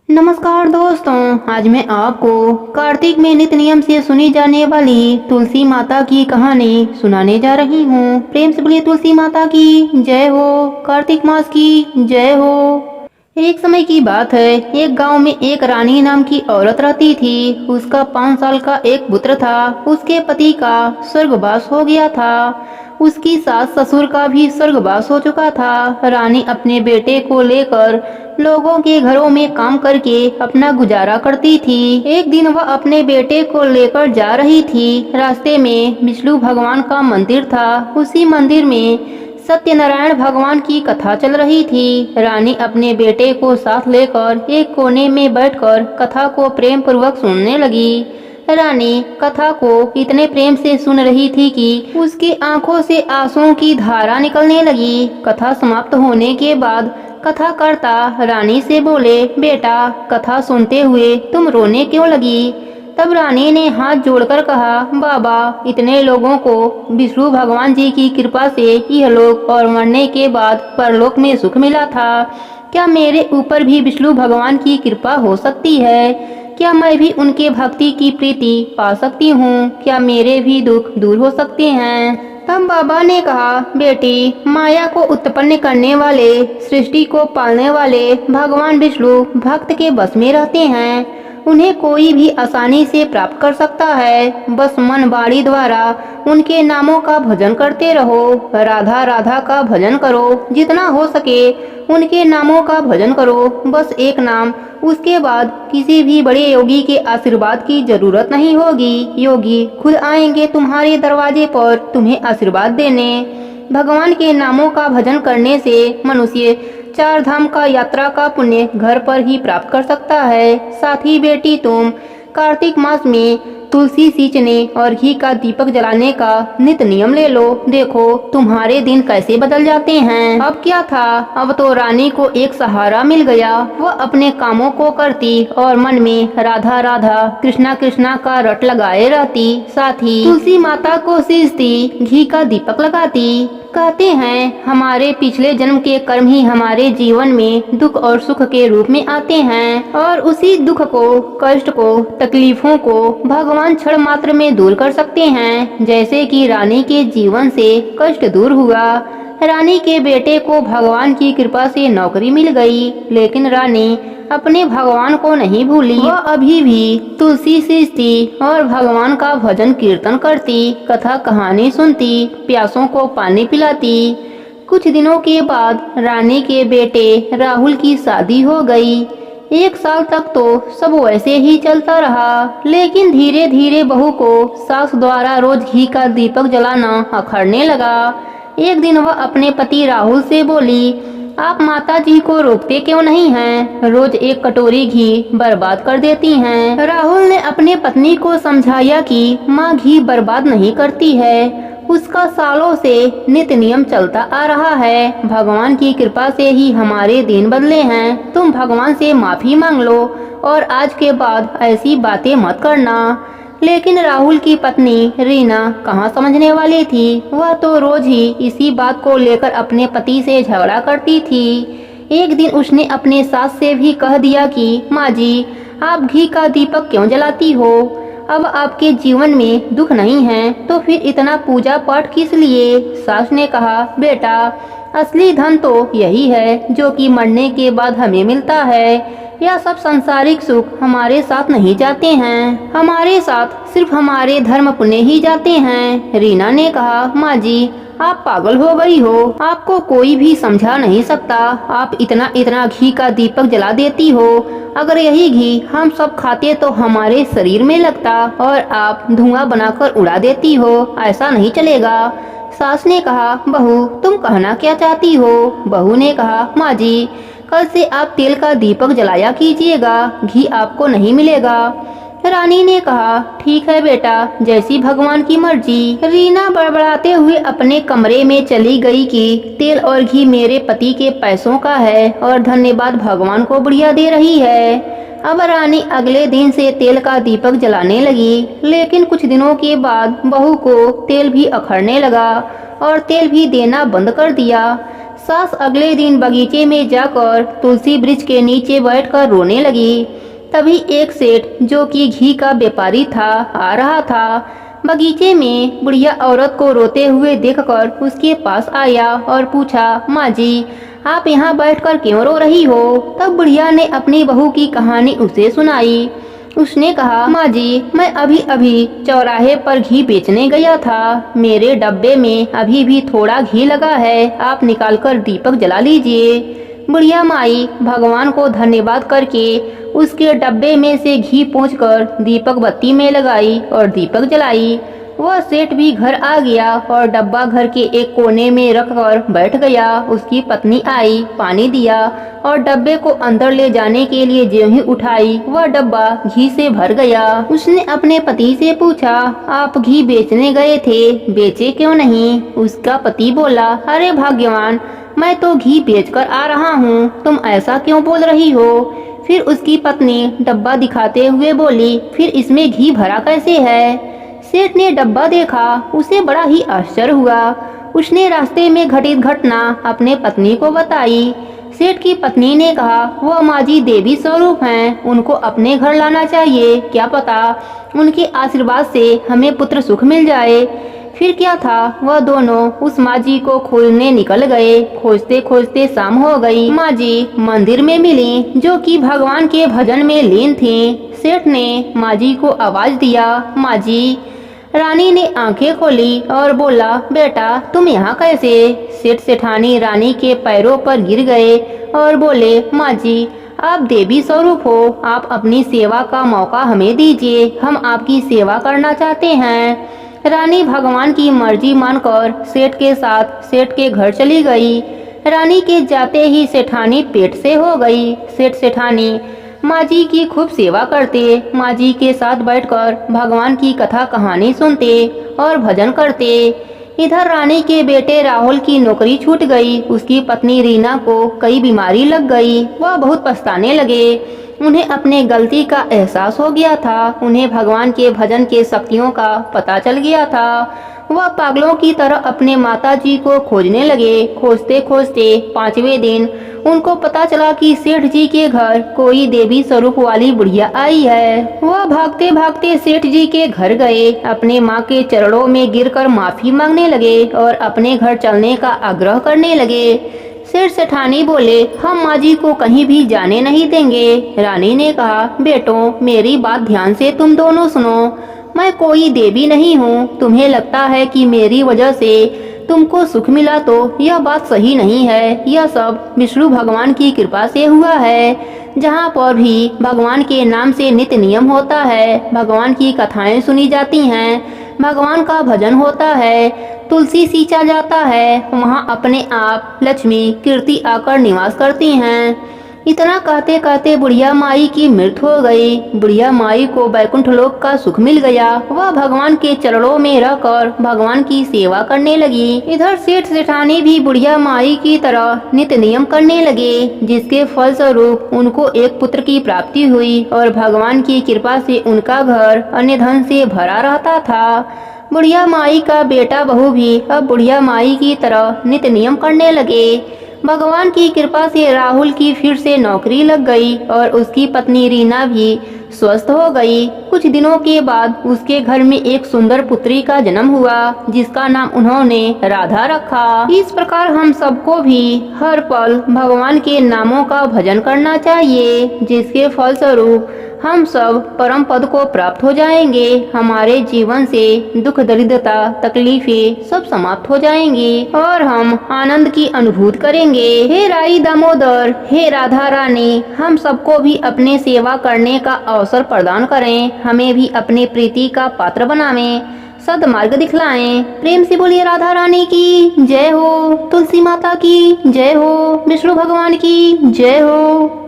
नमस्कार दोस्तों, आज मैं आपको कार्तिक में नित्य नियम से सुनी जाने वाली तुलसी माता की कहानी सुनाने जा रही हूँ। प्रेम से बोलिए तुलसी माता की जय हो, कार्तिक मास की जय हो। एक समय की बात है, एक गांव में एक रानी नाम की औरत रहती थी। उसका 5 साल का एक पुत्र था। उसके पति का स्वर्गवास हो गया था। उसकी सास ससुर का भी स्वर्गवास हो चुका था। रानी अपने बेटे को लेकर लोगों के घरों में काम करके अपना गुजारा करती थी। एक दिन वह अपने बेटे को लेकर जा रही थी। रास्ते में विष्णु भगवान का मंदिर था। उसी मंदिर में सत्यनारायण भगवान की कथा चल रही थी। रानी अपने बेटे को साथ लेकर एक कोने में बैठकर कथा को प्रेम पूर्वक सुनने लगी। रानी कथा को इतने प्रेम से सुन रही थी कि उसकी आंखों से आंसुओं की धारा निकलने लगी। कथा समाप्त होने के बाद कथा करता रानी से बोले, बेटा, कथा सुनते हुए तुम रोने क्यों लगी? तब रानी ने हाथ जोड़कर कहा, बाबा, इतने लोगों को विष्णु भगवान जी की कृपा से इहलोक और मरने के बाद परलोक में सुख मिला था। क्या मेरे ऊपर भी विष्णु भगवान की कृपा हो सकती है? क्या मैं भी उनके भक्ति की प्रीति पा सकती हूँ? क्या मेरे भी दुख दूर हो सकते हैं? तब बाबा ने कहा, बेटी, माया को उत्पन्न करने वाले, सृष्टि को पालने वाले भगवान विष्णु भक्त के बस में रहते हैं। उन्हें कोई भी आसानी से प्राप्त कर सकता है। बस मन वाणी द्वारा उनके नामों का भजन करते रहो। राधा राधा का भजन करो, जितना हो सके उनके नामों का भजन करो। बस एक नाम, उसके बाद किसी भी बड़े योगी के आशीर्वाद की जरूरत नहीं होगी। योगी खुद आएंगे तुम्हारे दरवाजे पर तुम्हें आशीर्वाद देने। भगवान के नामों का भजन करने से मनुष्य 4 धाम का यात्रा का पुण्य घर पर ही प्राप्त कर सकता है। साथ ही बेटी, तुम कार्तिक मास में तुलसी सींचने और घी का दीपक जलाने का नित्य नियम ले लो। देखो तुम्हारे दिन कैसे बदल जाते हैं। अब क्या था, अब तो रानी को एक सहारा मिल गया। वह अपने कामों को करती और मन में राधा राधा कृष्णा कृष्णा का रट लगाए रहती। साथ ही तुलसी माता को सींचती, घी का दीपक लगाती। कहते हैं, हमारे पिछले जन्म के कर्म ही हमारे जीवन में दुख और सुख के रूप में आते हैं और उसी दुख को, कष्ट को, तकलीफों को भगवान क्षण मात्र में दूर कर सकते हैं। जैसे कि रानी के जीवन से कष्ट दूर हुआ। रानी के बेटे को भगवान की कृपा से नौकरी मिल गई, लेकिन रानी अपने भगवान को नहीं भूली। वह अभी भी तुलसी सींचती और भगवान का भजन कीर्तन करती, कथा कहानी सुनती, प्यासों को पानी पिलाती। कुछ दिनों के बाद रानी के बेटे राहुल की शादी हो गई। 1 साल तक तो सब वैसे ही चलता रहा, लेकिन धीरे धीरे बहू को सास द्वारा रोज घी का दीपक जलाना अखरने लगा। एक दिन वह अपने पति राहुल से बोली, आप माता जी को रोकते क्यों नहीं हैं? रोज 1 कटोरी घी बर्बाद कर देती हैं। राहुल ने अपने पत्नी को समझाया कि माँ घी बर्बाद नहीं करती है, उसका सालों से नित्य नियम चलता आ रहा है। भगवान की कृपा से ही हमारे दिन बदले हैं। तुम भगवान से माफी मांग लो और आज के बाद ऐसी बातें मत करना। लेकिन राहुल की पत्नी रीना कहाँ समझने वाली थी। वह तो रोज ही इसी बात को लेकर अपने पति से झगड़ा करती थी। एक दिन उसने अपने सास से भी कह दिया कि माँ जी, आप घी का दीपक क्यों जलाती हो? अब आपके जीवन में दुख नहीं है तो फिर इतना पूजा पाठ किस लिए? सास ने कहा, बेटा, असली धन तो यही है जो कि मरने के बाद हमें मिलता है। यह सब सांसारिक सुख हमारे साथ नहीं जाते हैं, हमारे साथ सिर्फ हमारे धर्म पुण्य ही जाते हैं। रीना ने कहा, माँ जी, आप पागल हो गई हो, आपको कोई भी समझा नहीं सकता। आप इतना इतना घी का दीपक जला देती हो। अगर यही घी हम सब खाते तो हमारे शरीर में लगता और आप धुआं बनाकर उड़ा देती हो। ऐसा नहीं चलेगा। सास ने कहा, बहू, तुम कहना क्या चाहती हो? बहू ने कहा, माँ जी, कल से आप तेल का दीपक जलाया कीजिएगा, घी आपको नहीं मिलेगा। रानी ने कहा, ठीक है बेटा, जैसी भगवान की मर्जी। रीना बड़बड़ाते हुए अपने कमरे में चली गई कि तेल और घी मेरे पति के पैसों का है और धन्यवाद भगवान को बुढ़िया दे रही है। अब रानी अगले दिन से तेल का दीपक जलाने लगी, लेकिन कुछ दिनों के बाद बहू को तेल भी अखड़ने लगा और तेल भी देना बंद कर दिया। सास अगले दिन बगीचे में जाकर तुलसी वृक्ष के नीचे बैठकर रोने लगी। तभी एक सेठ जो कि घी का व्यापारी था आ रहा था। बगीचे में बुढ़िया औरत को रोते हुए देखकर उसके पास आया और पूछा, माँ जी आप यहाँ बैठकर क्यों रो रही हो? तब बुढ़िया ने अपनी बहू की कहानी उसे सुनाई। उसने कहा, माँ जी मैं अभी अभी चौराहे पर घी बेचने गया था। मेरे डब्बे में अभी भी थोड़ा घी लगा है, आप निकालकर दीपक जला लीजिए। बुढ़िया माई भगवान को धन्यवाद करके उसके डब्बे में से घी पोंछकर दीपक बत्ती में लगाई और दीपक जलाई। वह सेठ भी घर आ गया और डब्बा घर के एक कोने में रखकर बैठ गया। उसकी पत्नी आई, पानी दिया और डब्बे को अंदर ले जाने के लिए ज्यों ही उठाई वह डब्बा घी से भर गया। उसने अपने पति से पूछा, आप घी बेचने गए थे, बेचे क्यों नहीं? उसका पति बोला, अरे भाग्यवान मैं तो घी बेचकर आ रहा हूँ, तुम ऐसा क्यों बोल रही हो? फिर उसकी पत्नी डब्बा दिखाते हुए बोली, फिर इसमें घी भरा कैसे है? सेठ ने डब्बा देखा, उसे बड़ा ही आश्चर्य हुआ। उसने रास्ते में घटित घटना अपने पत्नी को बताई। सेठ की पत्नी ने कहा, वह माँ जी देवी स्वरूप हैं, उनको अपने घर लाना चाहिए, क्या पता उनके आशीर्वाद से हमें पुत्र सुख मिल जाए। फिर क्या था, वह दोनों उस माँ जी को खोजने निकल गए। खोजते खोजते शाम हो गई। माँ जी मंदिर में मिली जो कि भगवान के भजन में लीन थी। सेठ ने माँ जी को आवाज दिया, माँ जी। रानी ने आंखें खोली और बोला, बेटा तुम यहाँ कैसे? सेठ सेठानी रानी के पैरों पर गिर गए और बोले, माँ जी आप देवी स्वरूप हो, आप अपनी सेवा का मौका हमें दीजिए, हम आपकी सेवा करना चाहते हैं। रानी भगवान की मर्जी मानकर सेठ के साथ सेठ के घर चली गई। रानी के जाते ही सेठानी पेट से हो गई। सेठ सेठानी माँ जी की खूब सेवा करते, माँ जी के साथ बैठकर भगवान की कथा कहानी सुनते और भजन करते। इधर रानी के बेटे राहुल की नौकरी छूट गई। उसकी पत्नी रीना को कई बीमारी लग गई। वह बहुत पछताने लगे। उन्हें अपने गलती का एहसास हो गया था। उन्हें भगवान के भजन के शक्तियों का पता चल गया था। वह पागलों की तरह अपने माता जी को खोजने लगे। खोजते खोजते 5वें दिन उनको पता चला कि सेठ जी के घर कोई देवी स्वरूप वाली बुढ़िया आई है। वह भागते भागते सेठ जी के घर गए, अपने माँ के चरणों में गिरकर माफी मांगने लगे और अपने घर चलने का आग्रह करने लगे। सेठ सेठानी बोले, हम माँ जी को कहीं भी जाने नहीं देंगे। रानी ने कहा, बेटों मेरी बात ध्यान से तुम दोनों सुनो, मैं कोई देवी नहीं हूँ। तुम्हें लगता है कि मेरी वजह से तुमको सुख मिला, तो यह बात सही नहीं है। यह सब विष्णु भगवान की कृपा से हुआ है। जहाँ पर भी भगवान के नाम से नित्य नियम होता है, भगवान की कथाएं सुनी जाती हैं, भगवान का भजन होता है, तुलसी सींचा जाता है, वहाँ अपने आप लक्ष्मी कीर्ति आकर निवास करती हैं। इतना कहते कहते बुढ़िया माई की मृत्यु हो गई। बुढ़िया माई को बैकुंठ लोक का सुख मिल गया। वह भगवान के चरणों में रहकर भगवान की सेवा करने लगी। इधर सेठ सेठानी भी बुढ़िया माई की तरह नित्य नियम करने लगे, जिसके फलस्वरूप उनको एक पुत्र की प्राप्ति हुई और भगवान की कृपा से उनका घर अन्य धन से भरा रहता था। बुढ़िया माई का बेटा बहू भी अब बुढ़िया माई की तरह नित्य नियम करने लगे। भगवान की कृपा से राहुल की फिर से नौकरी लग गई और उसकी पत्नी रीना भी स्वस्थ हो गई। कुछ दिनों के बाद उसके घर में एक सुंदर पुत्री का जन्म हुआ, जिसका नाम उन्होंने राधा रखा। इस प्रकार हम सबको भी हर पल भगवान के नामों का भजन करना चाहिए, जिसके फलस्वरूप हम सब परम पद को प्राप्त हो जाएंगे। हमारे जीवन से दुख दरिद्रता तकलीफें सब समाप्त हो जाएंगी और हम आनंद की अनुभूति करेंगे। हे राई दामोदर, हे राधा रानी, हम सबको भी अपने सेवा करने का अवसर प्रदान करें। हमें भी अपने प्रीति का पात्र बनावें, सदमार्ग दिखलाएं। प्रेम से बोलिए राधा रानी की जय हो, तुलसी माता की जय हो, विष्णु भगवान की जय हो।